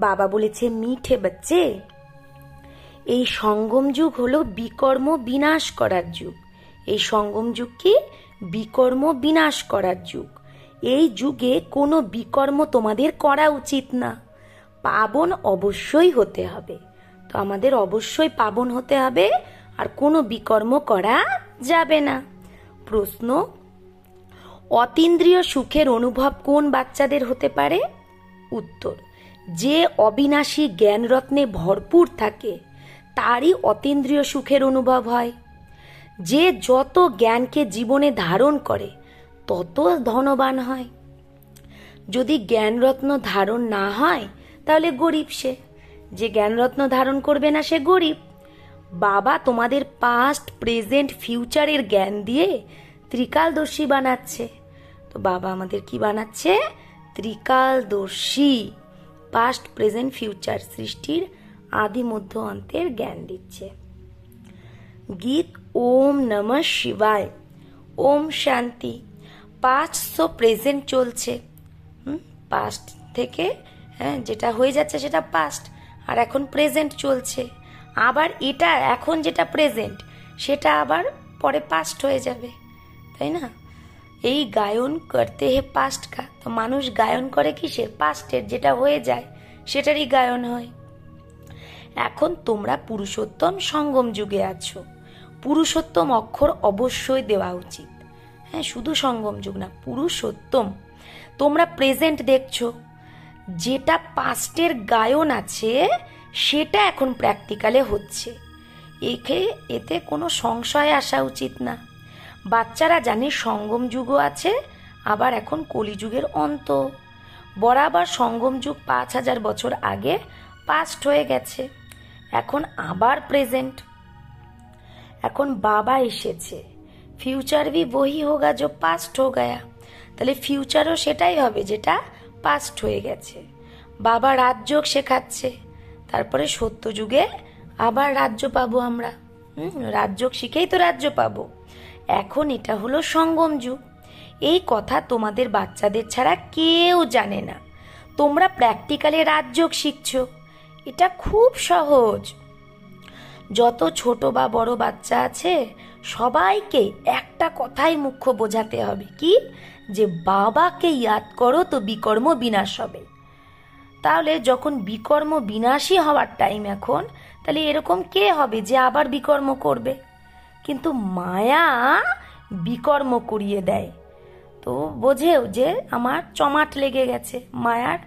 বাবা বলেছে মিঠে বাচ্চে, এই সঙ্গম যুগ হলো বিকর্ম বিনাশ করার যুগ। এই সঙ্গম যুগ কি? বিকর্ম বিনাশ করার যুগ। এই যুগে কোনো বিকর্ম তোমাদের করা উচিত না। পাবন অবশ্যই হতে হবে। তো আমাদের অবশ্যই পাবন হতে হবে, আর কোনো বিকর্ম করা যাবে না। প্রশ্ন, অতীন্দ্রিয় সুখের অনুভব কোন বাচ্চাদের হতে পারে? উত্তর, যে অবিনাশী জ্ঞানরত্নে ভরপুর থাকে তারই অতীন্দ্রিয় সুখের অনুভব হয়। যে যত জ্ঞানকে জীবনে ধারণ করে তত ধনবান হয়। যদি জ্ঞানরত্ন ধারণ না হয় তাহলে গরিব সে। যে জ্ঞানরত্ন ধারণ করবে না সে গরিব। বাবা তোমাদের পাস্ট, প্রেজেন্ট, ফিউচারের জ্ঞান দিয়ে ত্রিকালদর্শী বানাচ্ছে। তো বাবা আমাদের কি বানাচ্ছে? ত্রিকালদর্শী। পাস্ট, প্রেজেন্ট, ফিউচার, সৃষ্টির আদি মধ্য অন্তের জ্ঞান দিচ্ছে। গীত ওম নমঃ শিবায়, ওম শান্তি। পাস্ট প্রেজেন্ট চলছে, পাস্ট থেকে যেটা হয়ে যাচ্ছে সেটা পাস্ট, আর এখন প্রেজেন্ট চলছে। আবার এটা এখন যেটা প্রেজেন্ট সেটা আবার পরে পাস্ট হয়ে যাবে, তাই না? এই গায়ন করতে হে পাস্ট কা। তো মানুষ গায়ন করে কিসের? পাস্টের। যেটা হয়ে যায় সেটারই গায়ন হয়। এখন তোমরা পুরুষোত্তম সঙ্গম যুগে আছো। পুরুষোত্তম অক্ষর অবশ্যই দেওয়া উচিত। হ্যাঁ, শুধু সঙ্গম যুগ না, পুরুষোত্তম। তোমরা প্রেজেন্ট দেখছো, যেটা পাস্টের গায়ন আছে সেটা এখন প্র্যাকটিক্যালে হচ্ছে। এতে কোনো সংশয় আসা উচিত না। বাচ্চারা জানে সঙ্গম যুগও আছে, আবার এখন কলিযুগের অন্ত। বরাবর সঙ্গম যুগ 5000 বছর আগে পাস্ট হয়ে গেছে, এখন আবার প্রেজেন্ট। এখন বাবা এসেছে, ফিউচার ভি বহি হোগা जो পাস্ট হো গয়া। তাহলে ফিউচারও সেটাই হবে যেটা পাস্ট হয়ে গেছে। বাবা রাজযোগ শেখাচ্ছে, তারপরে সত্য যুগে আবার রাজ্য পাবো আমরা। রাজযোগ শিখেই তো রাজ্য পাবো। এখন এটা হলো সঙ্গম যুগ। এই কথা তোমাদের বাচ্চাদের ছাড়া কেউ জানে না। তোমরা প্র্যাকটিক্যালে রাজযোগ শিখছো, এটা খুব সহজ। যত ছোট বা বড় বাচ্চা আছে সবাইকে একটা কথাই মুখ্য বোঝাতে হবে, কি? যে বাবাকে ইয়াদ করো তো বিকর্ম বিনাশ হবে। তাহলে যখন বিকর্ম বিনাশী হওয়ার টাইম এখন, তাহলে এরকম কে হবে যে আবার বিকর্ম করবে? কিন্তু মায়া বিকর্ম করিয়ে দেয়। তো বোঝেও যে আমার চমাট লেগে গেছে, মায়ার